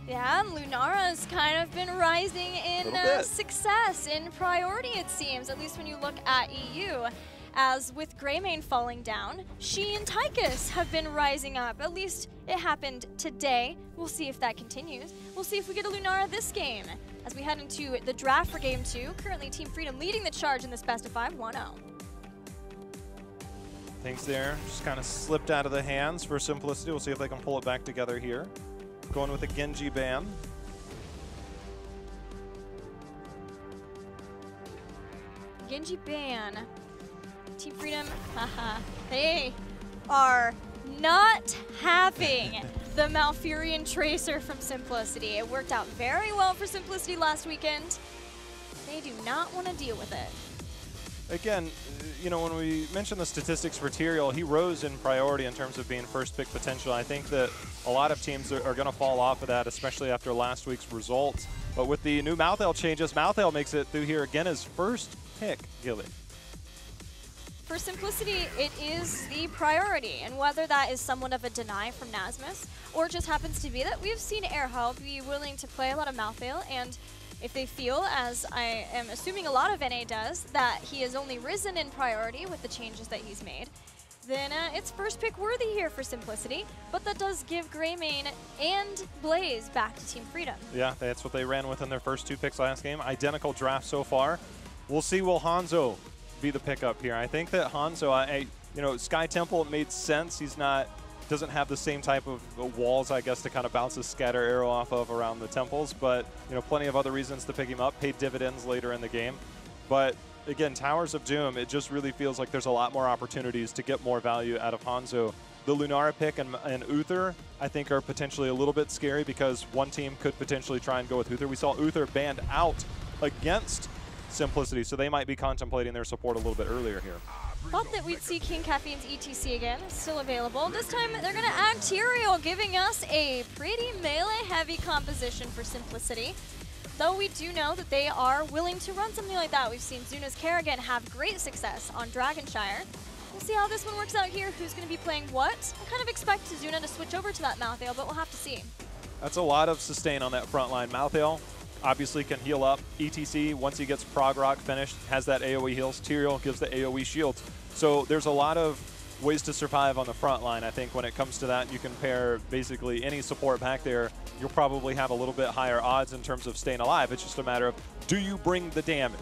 Yeah, Lunara's kind of been rising in success, in priority it seems, at least when you look at EU. As with Greymane falling down, she and Tychus have been rising up. At least it happened today. We'll see if that continues. We'll see if we get a Lunara this game. As we head into the draft for Game 2, currently Team Freedom leading the charge in this best of 5, 1-0. Things there just kind of slipped out of the hands for Simplicity. We'll see if they can pull it back together here. Going with a Genji ban. Genji ban. Team Freedom, haha, they are not having the Malfurion Tracer from Simplicity. It worked out very well for Simplicity last weekend. They do not want to deal with it. Again, you know, when we mentioned the statistics for Tyrael, he rose in priority in terms of being first pick potential. I think that a lot of teams are going to fall off of that, especially after last week's results. But with the new Malthael changes, Malthael makes it through here again as first pick, Gilly. For Simplicity, it is the priority, and whether that is somewhat of a deny from Nasmus, or it just happens to be that we've seen Airhell be willing to play a lot of Malthael, and if they feel, as I am assuming a lot of NA does, that he has only risen in priority with the changes that he's made, then it's first pick worthy here for Simplicity, but that does give Greymane and Blaze back to Team Freedom. Yeah, that's what they ran with in their first 2 picks last game. Identical draft so far. We'll see, will Hanzo be the pickup here? I think that Hanzo, you know, Sky Temple made sense. He's doesn't have the same type of walls, I guess, to kind of bounce his scatter arrow off of around the temples, but, you know, plenty of other reasons to pick him up, paid dividends later in the game. But again, Towers of Doom, it just really feels like there's a lot more opportunities to get more value out of Hanzo. The Lunara pick and Uther, I think, are potentially a little bit scary because one team could potentially try and go with Uther. We saw Uther banned out against Simplicity, so they might be contemplating their support a little bit earlier here. Thought that we'd see King Caffeine's ETC again, still available. This time they're going to add Tyrael, giving us a pretty melee-heavy composition for Simplicity. Though we do know that they are willing to run something like that. We've seen Zuna's Kerrigan have great success on Dragonshire. We'll see how this one works out here, who's going to be playing what. I kind of expect Zuna to switch over to that Malthael, but we'll have to see. That's a lot of sustain on that front line. Malthael obviously can heal up. ETC, once he gets Prog Rock finished, has that AoE heals. Tyrael gives the AoE shields. So there's a lot of ways to survive on the front line. I think when it comes to that, you can pair basically any support back there. You'll probably have a little bit higher odds in terms of staying alive. It's just a matter of, do you bring the damage?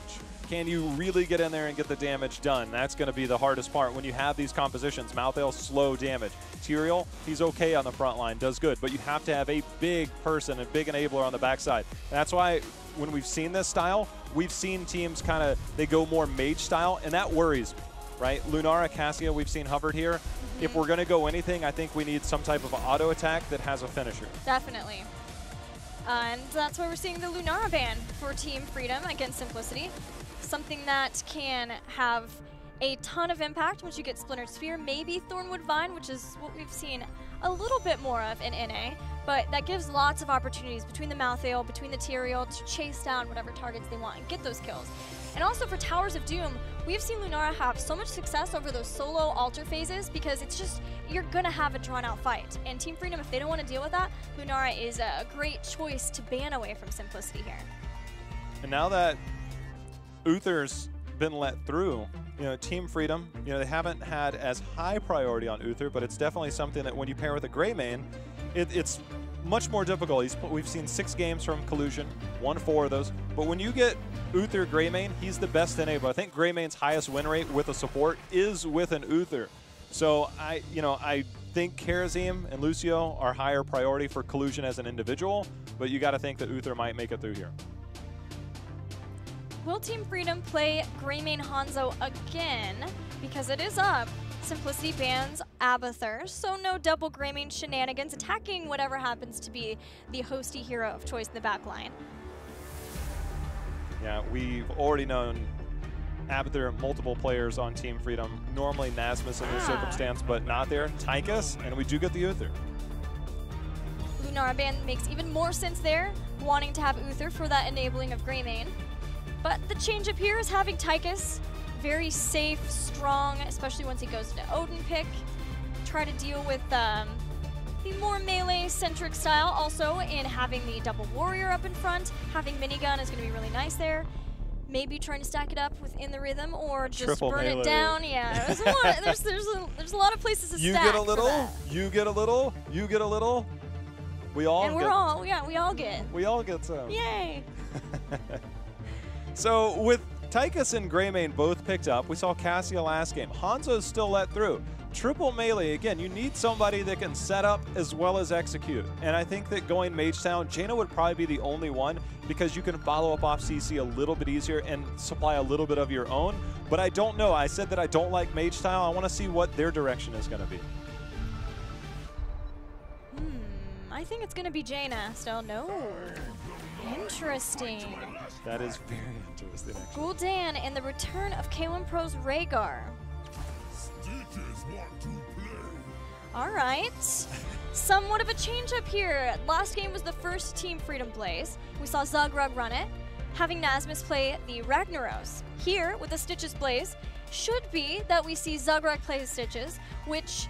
Can you really get in there and get the damage done? That's going to be the hardest part when you have these compositions. Malthael, slow damage. Tyrael, he's okay on the front line, does good, but you have to have a big person, a big enabler on the backside. That's why when we've seen this style, we've seen teams kind of, they go more mage style, and that worries me, right? Lunara, Cassia, we've seen hovered here. If we're going to go anything, I think we need some type of auto attack that has a finisher. Definitely. And that's why we're seeing the Lunara ban for Team Freedom against Simplicity. Something that can have a ton of impact once you get Splintered Sphere, maybe Thornwood Vine, which is what we've seen a little bit more of in NA, but that gives lots of opportunities between the Malthael, between the Tyrael to chase down whatever targets they want and get those kills. And also for Towers of Doom, we've seen Lunara have so much success over those solo altar phases because it's just, you're gonna have a drawn out fight. And Team Freedom, if they don't want to deal with that, Lunara is a great choice to ban away from Simplicity here. And now that Uther's been let through, you know, Team Freedom, you know, they haven't had as high priority on Uther, but it's definitely something that when you pair with a Greymane, it's much more difficult. We've seen 6 games from Collusion, won 4 of those, but when you get Uther Greymane, he's the best enabler. I think Greymane's highest win rate with a support is with an Uther. So I think Karazim and Lucio are higher priority for Collusion as an individual, but you got to think that Uther might make it through here. Will Team Freedom play Greymane Hanzo again? Because it is up. Simplicity bans Abathur, so no double Greymane shenanigans, attacking whatever happens to be the hosty hero of choice in the back line. Yeah, we've already known Abathur, multiple players on Team Freedom. Normally Nasmus in this circumstance, but not there. Tychus, and we do get the Uther. Lunara ban makes even more sense there, wanting to have Uther for that enabling of Greymane. But the change up here is having Tychus, very safe, strong, especially once he goes into Odin pick. Try to deal with the more melee-centric style. Also, in having the double warrior up in front, having minigun is going to be really nice there. Maybe trying to stack it up within the rhythm, or just Triple burn melee. it down. Yeah, there's a lot of places to You stack. get a little, you get a little, you get a little. We all And we all get. We all get some. Yay! So with Tychus and Greymane both picked up, we saw Cassia last game. Hanzo's still let through. Triple melee, again, you need somebody that can set up as well as execute. And I think that going Mage Town, Jaina would probably be the only one because you can follow up off CC a little bit easier and supply a little bit of your own. But I don't know. I said that I don't like Mage Style. I want to see what their direction is going to be. I think it's going to be Jaina still. No. Interesting. That is very interesting, actually. Gul'dan and the return of K1 Pro's Rhaegar. All right. Somewhat of a change up here. Last game was the first Team Freedom plays. We saw Zugrug run it, having Nasmus play the Ragnaros. Here, with the Stitches plays, should be that we see Zugrug play Stitches, which,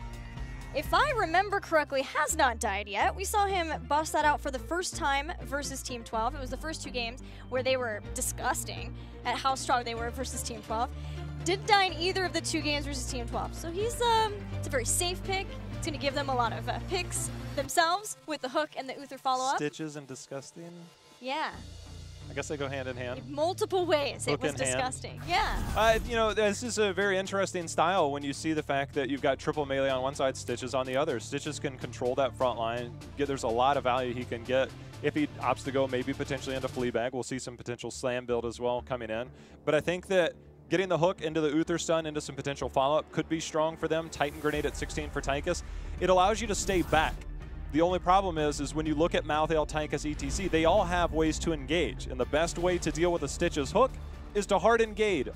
if I remember correctly, has not died yet. We saw him bust that out for the first time versus Team 12. It was the first 2 games where they were disgusting at how strong they were versus Team 12. Didn't die in either of the 2 games versus Team 12. So he's it's a very safe pick. It's going to give them a lot of picks themselves with the hook and the Uther follow-up. Stitches and disgusting? Yeah. I guess they go hand in hand. In multiple ways, Hook it was in hand. disgusting. Yeah. You know, this is a very interesting style when you see the fact that you've got triple melee on one side, Stitches on the other. Stitches can control that front line. There's a lot of value he can get. If he opts to go maybe potentially into Fleabag, we'll see some potential slam build as well coming in. But I think that getting the hook into the Uther stun, into some potential follow-up could be strong for them. Titan Grenade at 16 for Tychus. It allows you to stay back. The only problem is when you look at Malthael, Tychus, ETC, they all have ways to engage. And the best way to deal with a Stitches hook is to hard engage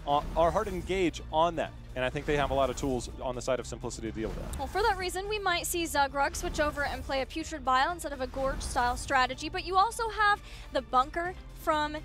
on that. And I think they have a lot of tools on the side of Simplicity to deal with that. Well, for that reason, we might see Zugrug switch over and play a Putrid Bile instead of a Gorge-style strategy. But you also have the bunker from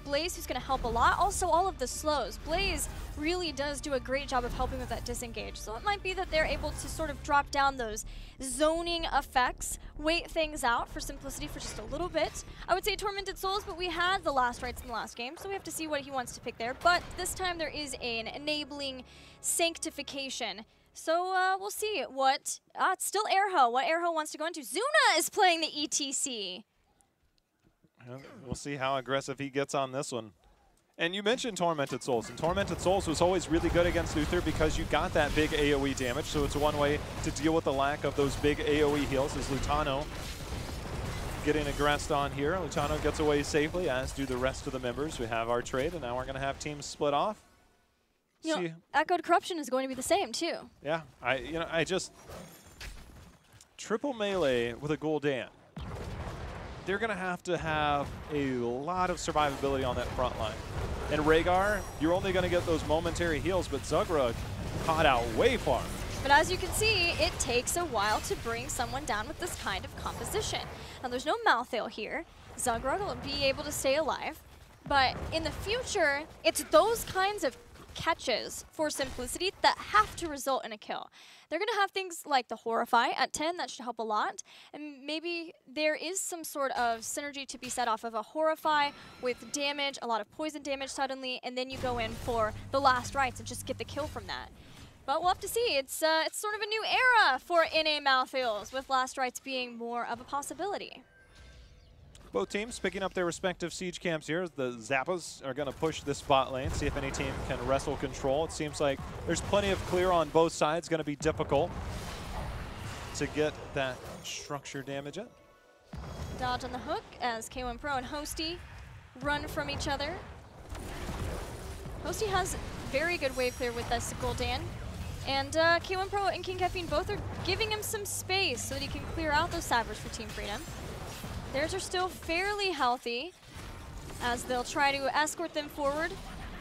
Blaze, who's going to help a lot. Also, all of the slows. Blaze really does do a great job of helping with that disengage. So it might be that they're able to sort of drop down those zoning effects, wait things out for Simplicity for just a little bit. I would say Tormented Souls, but we had the last rights in the last game, so we have to see what he wants to pick there. But this time there is an enabling sanctification. So we'll see what, it's still Airho, what Airho wants to go into. Zuna is playing the ETC. We'll see how aggressive he gets on this one. And you mentioned Tormented Souls, and Tormented Souls was always really good against Uther because you got that big AoE damage, so it's one way to deal with the lack of those big AoE heals is Lutano getting aggressed on here. Lutano gets away safely, as do the rest of the members. We have our trade, and now we're going to have teams split off. You know, Echoed Corruption is going to be the same, too. Yeah, I just... Triple melee with a Gul'dan. They're going to have a lot of survivability on that front line. And Rhaegar, you're only going to get those momentary heals, but Zugrug caught out way far. But as you can see, it takes a while to bring someone down with this kind of composition. Now, there's no Malthael here. Zugrug will be able to stay alive. But in the future, it's those kinds of catches for Simplicity that have to result in a kill. They're going to have things like the Horrify at 10, that should help a lot. And maybe there is some sort of synergy to be set off of a Horrify with damage, a lot of poison damage suddenly, and then you go in for the last rites and just get the kill from that. But we'll have to see. It's sort of a new era for NA Malthaels, with last rites being more of a possibility. Both teams picking up their respective siege camps here. The Zappas are going to push this bot lane, see if any team can wrestle control. It seems like there's plenty of clear on both sides. Going to be difficult to get that structure damage in. Dodge on the hook as K1 Pro and Hosty run from each other. Hosty has very good wave clear with this Gul'dan. And K1 Pro and King Caffeine both are giving him some space so that he can clear out those Savers for Team Freedom. Theirs are still fairly healthy as they'll try to escort them forward.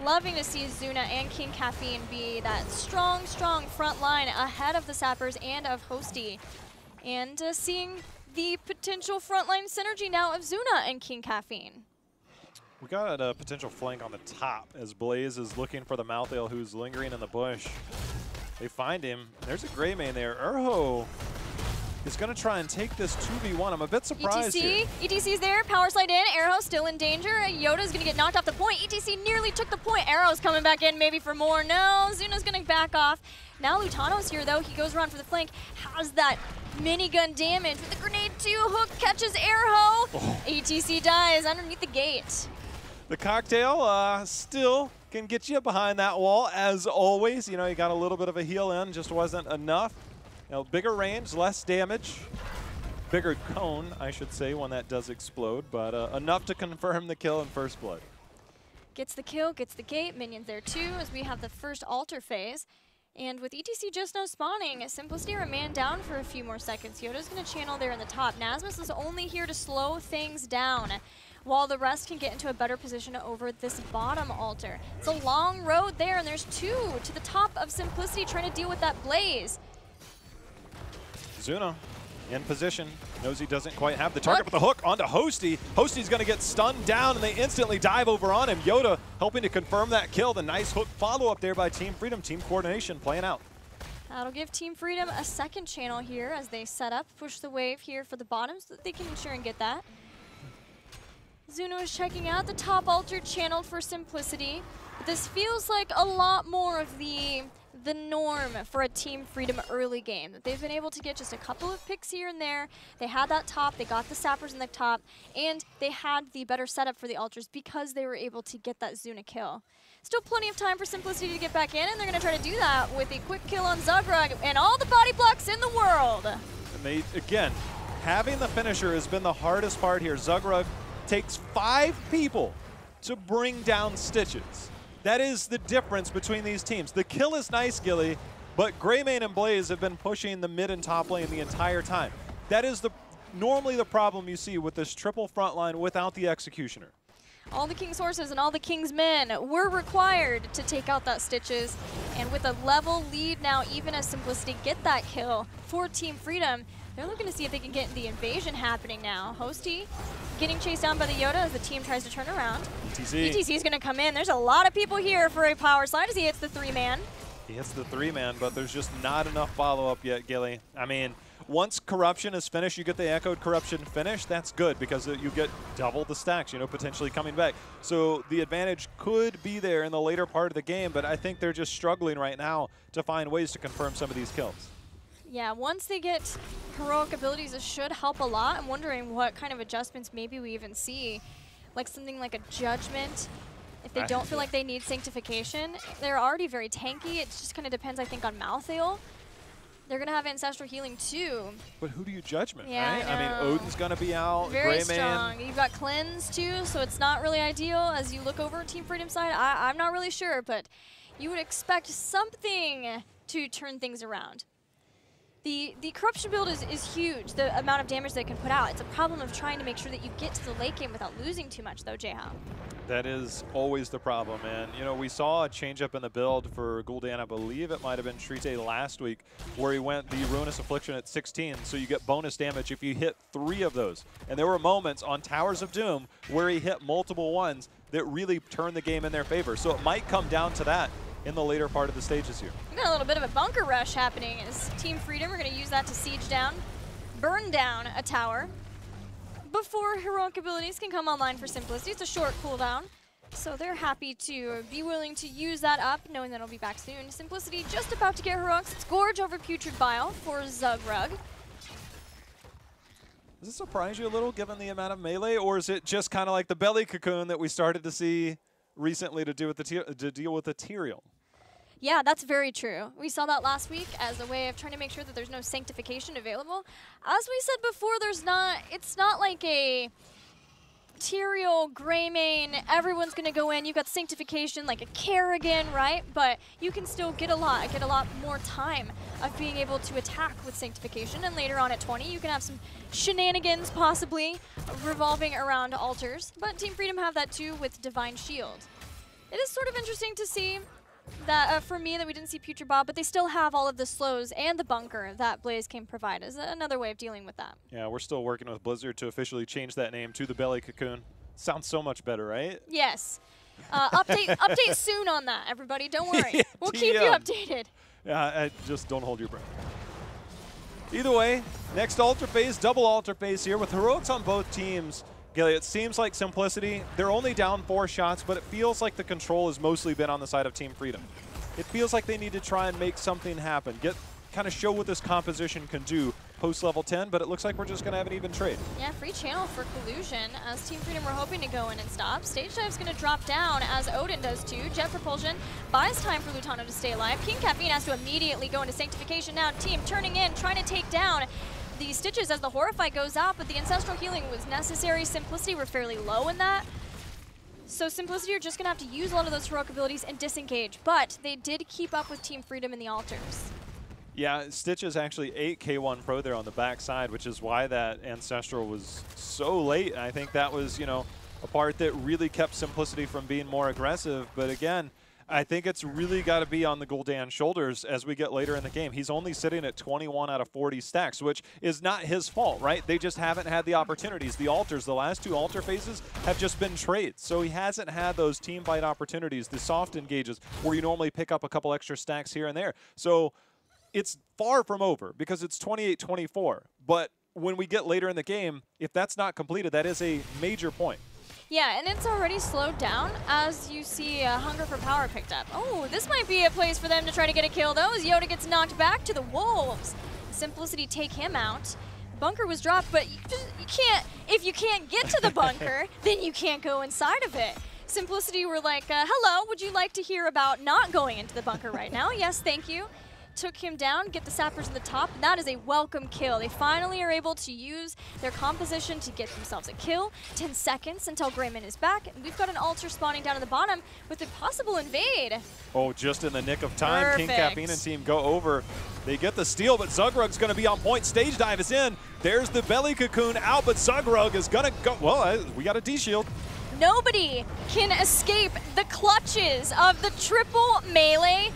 Loving to see Zuna and King Caffeine be that strong, strong front line ahead of the Sappers and of Hosty. And seeing the potential frontline synergy now of Zuna and King Caffeine. We got a potential flank on the top as Blaze is looking for the Malthael who's lingering in the bush. They find him. There's a Greymane there. Urho is going to try and take this 2v1. I'm a bit surprised here. ETC's there, power slide in, Arrow still in danger. Yoda's going to get knocked off the point. ETC nearly took the point. Arrow's coming back in maybe for more. No, Zuna's going to back off. Now Lutano's here though, he goes around for the flank, has that minigun damage with the grenade too. Hook catches Arrow. Oh. ETC dies underneath the gate. The cocktail still can get you behind that wall as always. You know, you got a little bit of a heal in, just wasn't enough. You know, bigger range, less damage. Bigger cone, I should say, when that does explode, but enough to confirm the kill in first blood. Gets the kill, gets the gate, minions there too, as we have the first altar phase. And with ETC just now spawning, Simplicity are a man down for a few more seconds. Yoda's going to channel there in the top. Nasmus is only here to slow things down, while the rest can get into a better position over this bottom altar. It's a long road there, and there's two to the top of Simplicity trying to deal with that blaze. Zuna in position, knows he doesn't quite have the target, but the hook onto Hosty. Hosty's going to get stunned down, and they instantly dive over on him. Yoda helping to confirm that kill. The nice hook follow-up there by Team Freedom. Team coordination playing out. That'll give Team Freedom a second channel here as they set up, push the wave here for the bottom so that they can ensure and get that. Zuna is checking out the top altar channeled for Simplicity. This feels like a lot more of the norm for a Team Freedom early game. They've been able to get just a couple of picks here and there. They had that top, they got the sappers in the top, and they had the better setup for the altars because they were able to get that Zuna kill. Still plenty of time for Simplicity to get back in, and they're going to try to do that with a quick kill on Zugrug and all the body blocks in the world. And they, again, having the finisher has been the hardest part here. Zugrug takes 5 people to bring down Stitches. That is the difference between these teams. The kill is nice, Gilly, but Greymane and Blaze have been pushing the mid and top lane the entire time. That is normally the problem you see with this triple front line without the Executioner. All the King's horses and all the King's men were required to take out that Stitches. And with a level lead now, even as Simplicity get that kill for Team Freedom, they're looking to see if they can get the invasion happening now. Hosty getting chased down by the Yoda as the team tries to turn around. ETC is going to come in. There's a lot of people here for a power slide as he hits the 3-man. He hits the 3-man, but there's just not enough follow-up yet, Gilly. I mean, once Corruption is finished, you get the Echoed Corruption finished, that's good because you get double the stacks, you know, potentially coming back. So the advantage could be there in the later part of the game, but I think they're just struggling right now to find ways to confirm some of these kills. Yeah, once they get heroic abilities, it should help a lot. I'm wondering what kind of adjustments maybe we even see, like something like a Judgment. If they don't feel like they need Sanctification, they're already very tanky. It just kind of depends, I think, on Malthael. They're going to have Ancestral Healing too. But who do you Judgment, yeah, right? I mean, Odin's going to be out, very Greymane. strong. You've got Cleanse too, so it's not really ideal as you look over Team Freedom side. I'm not really sure, but you would expect something to turn things around. The Corruption build is huge, the amount of damage they can put out. It's a problem of trying to make sure that you get to the late game without losing too much, though, Jayhao. That is always the problem, and you know, we saw a change up in the build for Gul'dan. I believe it might have been Shrite last week, where he went the Ruinous Affliction at 16, so you get bonus damage if you hit 3 of those. And there were moments on Towers of Doom where he hit multiple ones that really turned the game in their favor. So it might come down to that in the later part of the stages here. We got a little bit of a bunker rush happening as Team Freedom are going to use that to siege down, burn down a tower before heroic abilities can come online for Simplicity. It's a short cooldown, so they're happy to be willing to use that up, knowing that it'll be back soon. Simplicity just about to get heroics. It's Gorge over Putrid Bile for Zugrug. Does it surprise you a little, given the amount of melee, or is it just kind of like the belly cocoon that we started to see recently to deal with the Tyrael? Yeah, that's very true. We saw that last week as a way of trying to make sure that there's no Sanctification available. As we said before, it's not like a Tyrael, Greymane, everyone's going to go in. You've got Sanctification like a Kerrigan, right? But you can still get a lot more time of being able to attack with Sanctification. And later on at 20, you can have some shenanigans possibly revolving around altars. But Team Freedom have that too with Divine Shield. It is sort of interesting to see that for me that we didn't see Putrid Bob, but they still have all of the slows and the bunker that Blaze can provide as another way of dealing with that. Yeah, we're still working with Blizzard to officially change that name to the Belly Cocoon. Sounds so much better, right? Yes. Update soon on that, everybody. Don't worry. We'll keep you updated. Yeah, just don't hold your breath. Either way, next altar phase, double altar phase here with heroics on both teams. Gilly, it seems like Simplicity, they're only down 4 shots, but it feels like the control has mostly been on the side of Team Freedom. It feels like they need to try and make something happen, kind of show what this composition can do post level 10, but it looks like we're just going to have an even trade. Yeah, free channel for Collusion as Team Freedom were hoping to go in and stop. Stage Dive's going to drop down as Odin does too. Jet Propulsion buys time for Lutano to stay alive. King Caffeine has to immediately go into Sanctification now. Team turning in, trying to take down the Stitches as the Horrify goes out, but the Ancestral Healing was necessary. Simplicity were fairly low in that. So Simplicity are just going to have to use a lot of those heroic abilities and disengage, but they did keep up with Team Freedom in the altars. Yeah, Stitches actually ate K1 Pro there on the backside, which is why that Ancestral was so late. I think that was, you know, a part that really kept Simplicity from being more aggressive. But again, I think it's really got to be on the Gul'dan's shoulders as we get later in the game. He's only sitting at 21 out of 40 stacks, which is not his fault, right? They just haven't had the opportunities. The altars, the last 2 altar phases have just been trades. So he hasn't had those team fight opportunities, the soft engages, where you normally pick up a couple extra stacks here and there. So it's far from over because it's 28-24. But when we get later in the game, if that's not completed, that is a major point. Yeah, and it's already slowed down as you see Hunger for Power picked up. Oh, this might be a place for them to try to get a kill, though, as Yoda gets knocked back to the Wolves. Simplicity take him out. Bunker was dropped, but you can't, if you can't get to the bunker, then you can't go inside of it. Simplicity were like, hello, would you like to hear about not going into the bunker right now? Yes, thank you. Took him down, get the sappers in the top, and that is a welcome kill. They finally are able to use their composition to get themselves a kill. 10 seconds until Grayman is back, and we've got an altar spawning down at the bottom with a possible invade. Oh, just in the nick of time. Perfect. King Caffeine and team go over. They get the steal, but Zugrug's going to be on point. Stage Dive is in. There's the belly cocoon out, but Zugrug is going to go. Well, we got a D-shield. Nobody can escape the clutches of the triple melee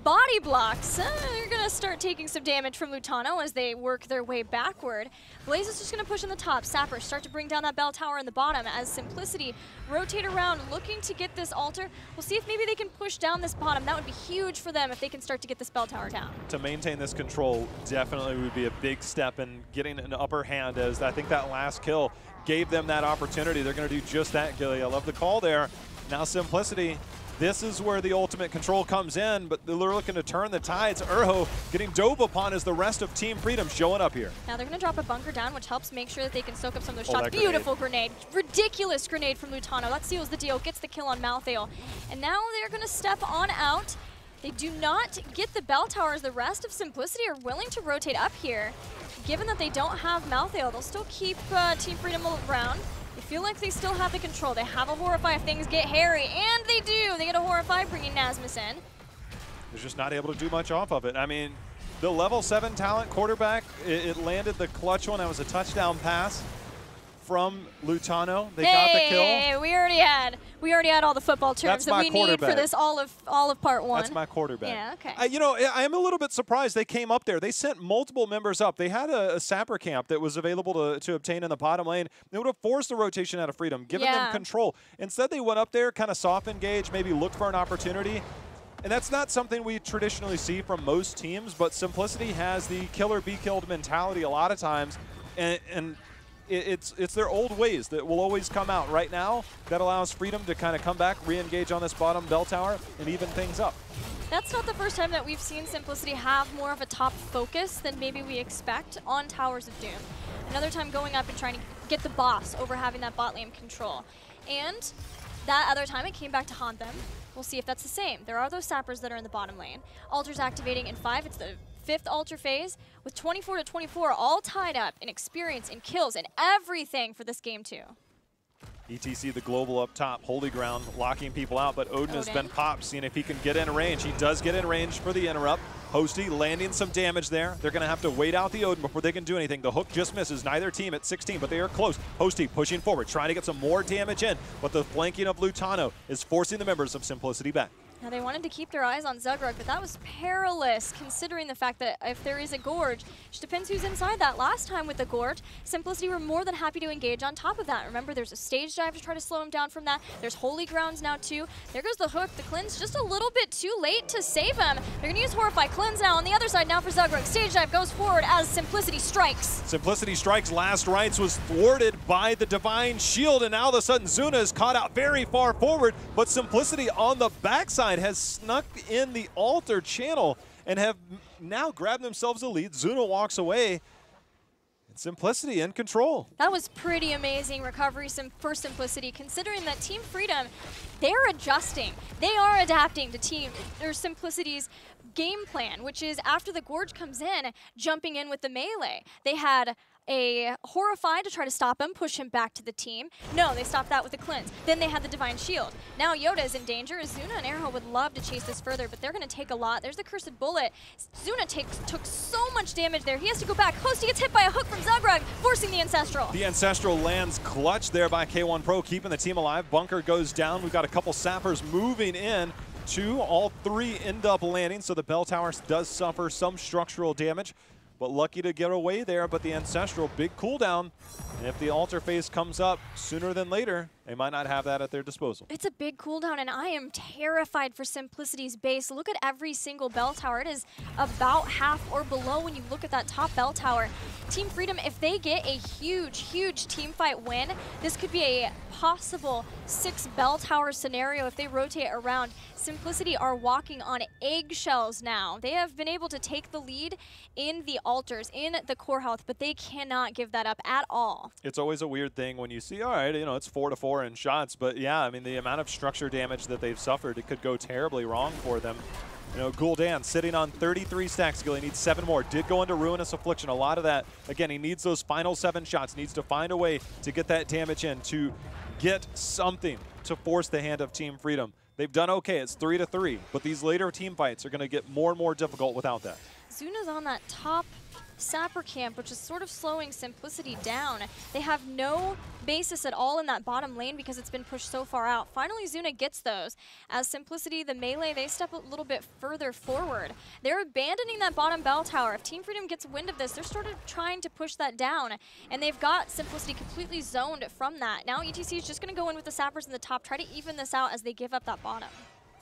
body blocks. They're going to start taking some damage from Lutano as they work their way backward. Blaze is just going to push in the top. Sappers start to bring down that bell tower in the bottom as Simplicity rotate around looking to get this altar. We'll see if maybe they can push down this bottom. That would be huge for them if they can start to get this bell tower down. To maintain this control definitely would be a big step in getting an upper hand, as I think that last kill gave them that opportunity. They're going to do just that, Gilly. I love the call there. Now Simplicity, this is where the ultimate control comes in, but they're looking to turn the tides. Urho getting dove upon as the rest of Team Freedom showing up here. Now they're going to drop a bunker down, which helps make sure that they can soak up some of those shots. Beautiful grenade. Ridiculous grenade from Lutano. That seals the deal, gets the kill on Malthael. And now they're going to step on out. They do not get the bell towers. The rest of Simplicity are willing to rotate up here. Given that they don't have Malthael, they'll still keep Team Freedom around. They feel like they still have the control. They have a Horrify if things get hairy, and they do. They get a Horrify, bringing Nasmus in. They're just not able to do much off of it. I mean, the level 7 talent quarterback, it landed the clutch one. That was a touchdown pass from Lutano. They got the kill. We already had all the football terms that we need for this all of part 1. That's my quarterback. Yeah, okay. You know, I am a little bit surprised they came up there. They sent multiple members up. They had a sapper camp that was available to obtain in the bottom lane. They would have forced the rotation out of Freedom, given them control. Instead, they went up there, kind of soft engage, maybe looked for an opportunity. And that's not something we traditionally see from most teams, but Simplicity has the killer be killed mentality a lot of times. And it's their old ways that will always come out. Right now, that allows Freedom to kind of come back, re-engage on this bottom bell tower, and even things up. That's not the first time that we've seen Simplicity have more of a top focus than maybe we expect on Towers of Doom. Another time going up and trying to get the boss over having that bot lane control. And that other time it came back to haunt them. We'll see if that's the same. There are those sappers that are in the bottom lane. Altars activating in 5. It's the 5th altar phase with 24-24 all tied up in experience and kills and everything for this game too. ETC, the global up top, Holy Ground, locking people out, but Odin has been popped, seeing if he can get in range. He does get in range for the interrupt. Hosty landing some damage there. They're going to have to wait out the Odin before they can do anything. The hook just misses. Neither team at 16, but they are close. Hosty pushing forward, trying to get some more damage in, but the flanking of Lutano is forcing the members of Simplicity back. Now they wanted to keep their eyes on Zugrug, but that was perilous considering the fact that if there is a Gorge, it depends who's inside that. Last time with the Gorge, Simplicity were more than happy to engage on top of that. Remember, there's a stage dive to try to slow him down from that. There's Holy Grounds now too. There goes the hook. The cleanse just a little bit too late to save him. They're gonna use Horrify. Cleanse now on the other side now for Zugrug. Stage dive goes forward as Simplicity strikes. Simplicity strikes. Last rites was thwarted by the Divine Shield, and now all of a sudden Zuna is caught out very far forward, but Simplicity on the backside has snuck in the altar channel and have now grabbed themselves a lead. Zuna walks away, and Simplicity in control. That was pretty amazing recovery for Simplicity, considering that Team Freedom, they're adjusting. They are adapting to Simplicity's game plan, which is after the Gorge comes in, jumping in with the melee. They had a Horrify to try to stop him, push him back to the team. No, they stopped that with the Cleanse. Then they had the Divine Shield. Now Yoda is in danger. Zuna and Arrow would love to chase this further, but they're going to take a lot. There's the Cursed Bullet. Zuna took so much damage there. He has to go back. Host, he gets hit by a hook from Zugrug, forcing the Ancestral. The Ancestral lands clutch there by K1 Pro, keeping the team alive. Bunker goes down. We've got a couple sappers moving in. All three end up landing, so the bell tower does suffer some structural damage. But lucky to get away there, but the Ancestral, big cooldown. And if the altar phase comes up sooner than later, they might not have that at their disposal. It's a big cooldown, and I am terrified for Simplicity's base. Look at every single bell tower. It is about half or below when you look at that top bell tower. Team Freedom, if they get a huge, huge team fight win, this could be a possible 6 bell tower scenario if they rotate around. Simplicity are walking on eggshells now. They have been able to take the lead in the altars, in the core health, but they cannot give that up at all. It's always a weird thing when you see, all right, it's 4-4 in shots, but yeah, I mean, the amount of structure damage that they've suffered, it could go terribly wrong for them. Gul'dan sitting on 33 stacks skill. He needs 7 more. Did go into Ruinous Affliction. A lot of that, again, he needs those final 7 shots. Needs to find a way to get that damage in, to get something to force the hand of Team Freedom. They've done okay. It's 3-3, but these later team fights are going to get more and more difficult without that. Zuna's on that top Sapper camp, which is sort of slowing Simplicity down. They have no basis at all in that bottom lane because it's been pushed so far out. Finally, Zuna gets those. As Simplicity, the melee, they step a little bit further forward. They're abandoning that bottom bell tower. If Team Freedom gets wind of this, they're sort of trying to push that down, and they've got Simplicity completely zoned from that. Now ETC is just going to go in with the Sappers in the top, try to even this out as they give up that bottom.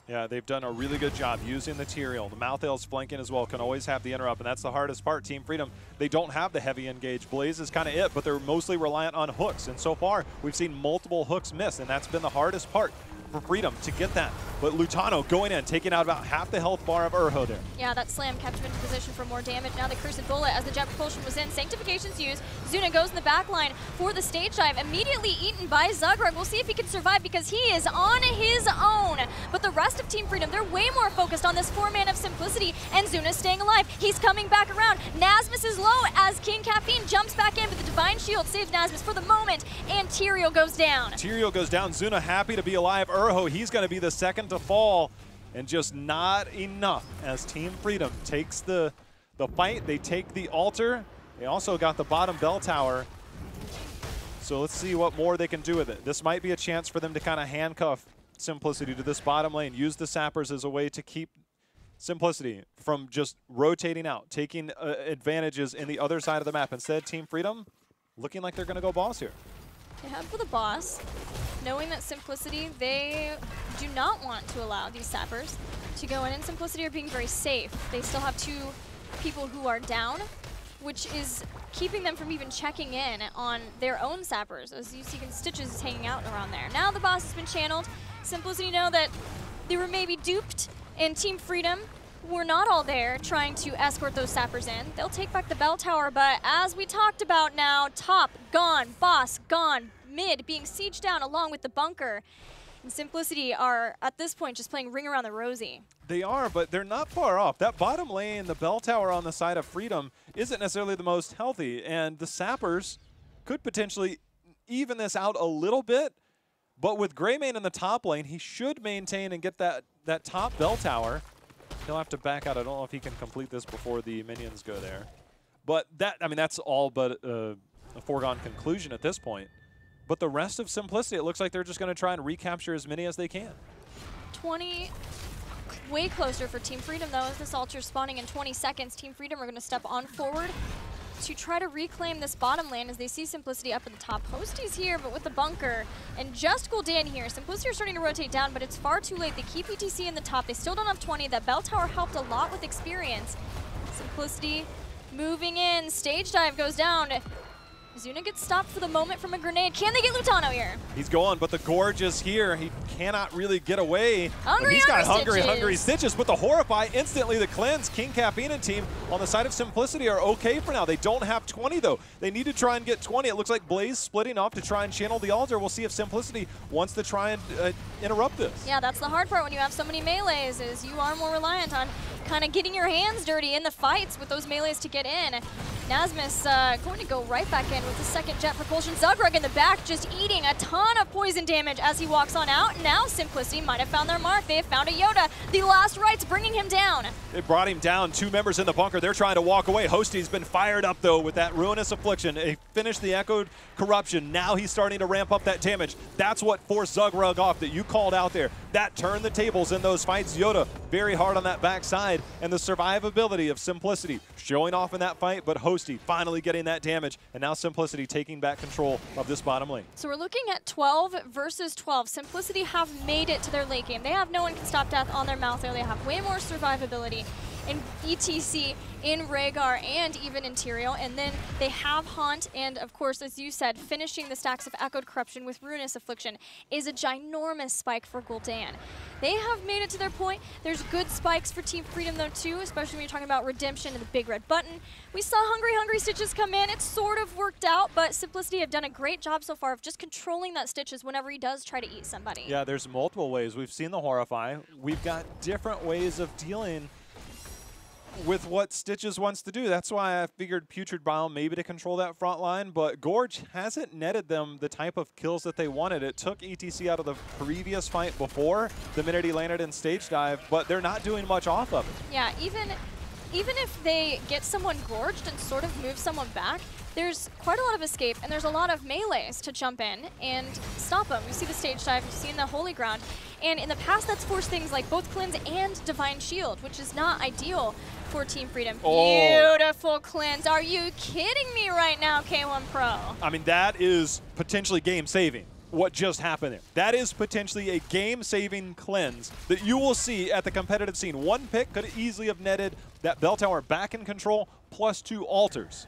Yeah, they've done a really good job using the Tyrael. The Malthael's flanking as well, can always have the interrupt, and that's the hardest part. Team Freedom, they don't have the heavy engage. Blaze is kind of it, but they're mostly reliant on hooks, and so far, we've seen multiple hooks miss, and that's been the hardest part for Freedom to get that. But Lutano going in, taking out about half the health bar of Urho there. Yeah, that slam kept him into position for more damage. Now the Cursed Bullet, as the jet propulsion was in, Sanctification's used. Zuna goes in the back line for the stage dive, immediately eaten by Zugrug. We'll see if he can survive because he is on his own. But the rest of Team Freedom, they're way more focused on this 4-man of Simplicity, and Zuna's staying alive. He's coming back around. Nasmus is low as King Caffeine jumps back in, but the Divine Shield saves Nasmus for the moment, and Tyrael goes down. Tyrael goes down. Zuna happy to be alive. Urho, he's going to be the second to fall, and just not enough as Team Freedom takes the fight. They take the altar. They also got the bottom bell tower. So let's see what more they can do with it. This might be a chance for them to kind of handcuff Simplicity to this bottom lane. Use the Sappers as a way to keep Simplicity from just rotating out, taking advantages in the other side of the map. Instead, Team Freedom looking like they're going to go boss here. They head for the boss, knowing that Simplicity, they do not want to allow these Sappers to go in, and Simplicity are being very safe. They still have 2 people who are down, which is keeping them from even checking in on their own Sappers. As you see, Stitches is hanging out around there. Now the boss has been channeled. Simplicity know that they were maybe duped, and Team Freedom were not all there trying to escort those Sappers in. They'll take back the bell tower, but as we talked about now, top gone, boss gone, mid being sieged down along with the bunker. And Simplicity are, at this point, just playing Ring Around the Rosie. They are, but they're not far off. That bottom lane, the bell tower on the side of Freedom, isn't necessarily the most healthy, and the Sappers could potentially even this out a little bit, but with Greymane in the top lane, he should maintain and get that top bell tower. He'll have to back out. I don't know if he can complete this before the minions go there. But that's all but a foregone conclusion at this point. But the rest of Simplicity, it looks like they're just going to try and recapture as many as they can. 20 way closer for Team Freedom, though, as this Altar spawning in 20 seconds. Team Freedom are going to step on forward to try to reclaim this bottom lane as they see Simplicity up at the top. Hosty's here, but with the bunker, and just Gul'dan here. Simplicity are starting to rotate down, but it's far too late. They keep ETC in the top. They still don't have 20. That bell tower helped a lot with experience. Simplicity moving in. Stage dive goes down. Zuna gets stopped for the moment from a grenade. Can they get Lutano here? He's going, but the Gorge is here. He cannot really get away. Hungry, he's got hungry hungry stitches. But the Horrify instantly the cleanse. King Caffeine and team on the side of Simplicity are okay for now. They don't have 20 though. They need to try and get 20. It looks like Blaze splitting off to try and channel the Altar. We'll see if Simplicity wants to try and interrupt this. Yeah, that's the hard part when you have so many melees, is you are more reliant on kind of getting your hands dirty in the fights with those melees to get in. Nasmus going to go right back in with the second jet propulsion. Zugrug in the back just eating a ton of poison damage as he walks on out. Now Simplicity might have found their mark. They have found a Yoda. The last right's bringing him down. They brought him down. 2 members in the bunker. They're trying to walk away. Hosty's been fired up though with that Ruinous Affliction. He finished the Echoed Corruption. Now he's starting to ramp up that damage. That's what forced Zugrug off that you called out there. That turned the tables in those fights. Yoda very hard on that backside, and the survivability of Simplicity showing off in that fight, but Hosty finally getting that damage, and now Simplicity taking back control of this bottom lane. So we're looking at 12 versus 12. Simplicity have made it to their late game. They have no one can stop death on their mouth there. They have way more survivability in ETC, in Rhaegar, and even in Tyrael. And then they have Haunt, and of course, as you said, finishing the stacks of Echoed Corruption with Ruinous Affliction is a ginormous spike for Gul'dan. They have made it to their point. There's good spikes for Team Freedom though too, especially when you're talking about Redemption and the big red button. We saw Hungry Stitches come in. It sort of worked out, but Simplicity have done a great job so far of just controlling that Stitches whenever he does try to eat somebody. Yeah, there's multiple ways. We've seen the Horrify. We've got different ways of dealing with what Stitches wants to do. That's why I figured Putrid Bile maybe to control that front line, but Gorge hasn't netted them the type of kills that they wanted. It took ETC out of the previous fight before the minute he landed in stage dive, but they're not doing much off of it. Yeah, even if they get someone gorged and sort of move someone back, there's quite a lot of escape, and there's a lot of melees to jump in and stop them. You see the stage dive, you've seen the Holy Ground, and in the past that's forced things like both Cleanse and Divine Shield, which is not ideal for Team Freedom. Oh. Beautiful Cleanse. Are you kidding me right now, K1 Pro? I mean, that is potentially game-saving. What just happened there. That is potentially a game-saving cleanse that you will see at the competitive scene. One pick could easily have netted that bell tower back in control, plus 2 altars.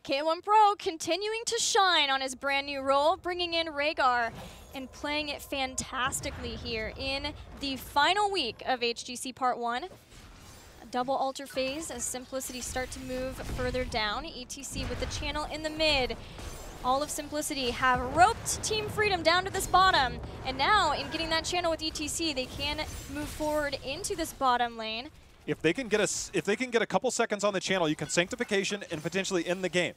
K1 Pro continuing to shine on his brand new role, bringing in Rhaegar and playing it fantastically here in the final week of HGC Part 1. A double altar phase as Simplicity start to move further down. ETC with the channel in the mid. All of Simplicity have roped Team Freedom down to this bottom, and now in getting that channel with ETC, they can move forward into this bottom lane. If they can get a couple seconds on the channel, you can Sanctification and potentially end the game.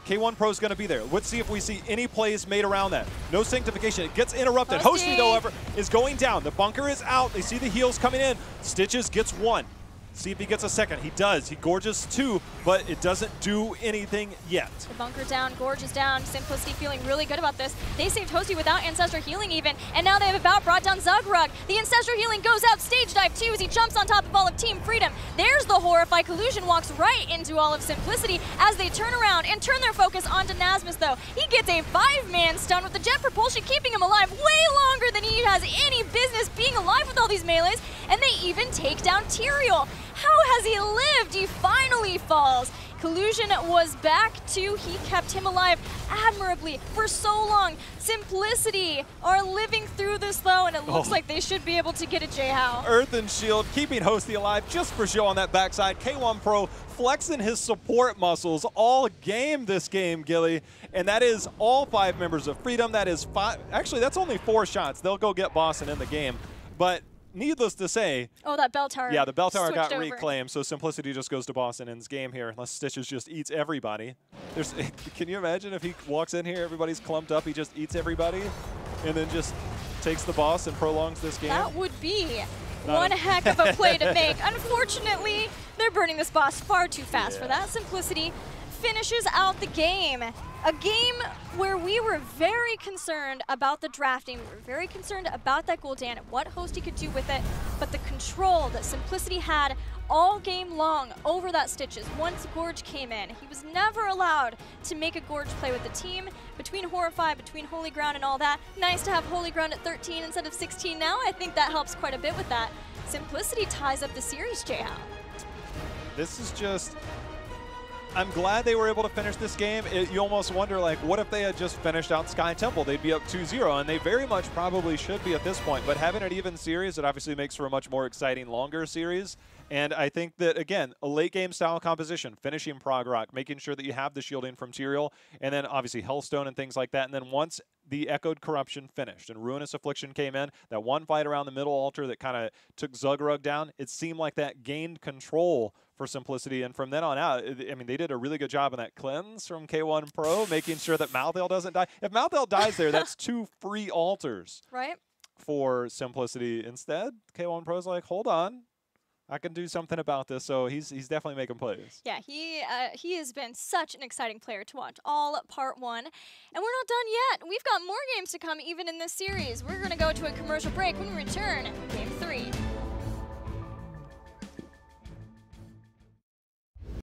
K1 Pro's going to be there. Let's see if we see any plays made around that. No Sanctification. It gets interrupted. Hosty, however, is going down. The bunker is out. They see the heals coming in. Stitches gets 1. See if he gets a second. He does. He gorges 2, but it doesn't do anything yet. The bunker down, Gorge is down. Simplicity feeling really good about this. They saved Hosty without Ancestral Healing even, and now they have about brought down Zugrug. The Ancestral Healing goes out, stage dive 2 as he jumps on top of all of Team Freedom. There's the Horrify. Collusion walks right into all of Simplicity as they turn around and turn their focus onto Nasmus though. He gets a 5-man stun with the jet propulsion, keeping him alive way longer than he has any business being alive with all these melees, and they even take down Tyrael. How has he lived? He finally falls. Collusion was back too. He kept him alive admirably for so long. Simplicity are living through this though, and it looks like they should be able to get a J-How. Earth and Shield keeping Hosty alive just for show on that backside. K1 Pro flexing his support muscles all game this game, Gilly. And that is all 5 members of Freedom. That is 5. Actually, that's only 4 shots. They'll go get Boston in the game. But needless to say, that bell tower. Yeah, the bell tower got over. reclaimed, so Simplicity just goes to Boston and ends game here, unless Stitches just eats everybody. Can you imagine if he walks in here, everybody's clumped up, he just eats everybody, and then just takes the boss and prolongs this game? That would be one heck of a play to make. Unfortunately, they're burning this boss far too fast for that. Simplicity finishes out the game. A game where we were very concerned about the drafting. We were very concerned about that Gul'dan and what Hosty could do with it. But the control that Simplicity had all game long over that Stitches once Gorge came in. He was never allowed to make a Gorge play with the team. Between Horrify, between Holy Ground and all that, nice to have Holy Ground at 13 instead of 16 now. I think that helps quite a bit with that. Simplicity ties up the series, J-How. This is just... I'm glad they were able to finish this game. You almost wonder, like, what if they had just finished out Sky Temple? They'd be up 2-0, and they very much probably should be at this point. But having an even series, it obviously makes for a much more exciting, longer series. And I think that, again, a late-game style composition, finishing Prog Rock, making sure that you have the shielding from Tyrael, and then obviously Hellstone and things like that. And then once the Echoed Corruption finished and Ruinous Affliction came in, that one fight around the middle altar that kind of took Zugrug down, it seemed like that gained control for Simplicity. And from then on out, I mean, they did a really good job in that cleanse from K1 Pro, making sure that Malthael doesn't die. If Malthael dies there, that's 2 free altars right? For Simplicity. Instead, K1 Pro's like, hold on, I can do something about this. So he's definitely making plays. Yeah, he has been such an exciting player to watch all part 1. And we're not done yet. We've got more games to come even in this series. We're going to go to a commercial break. When we return, game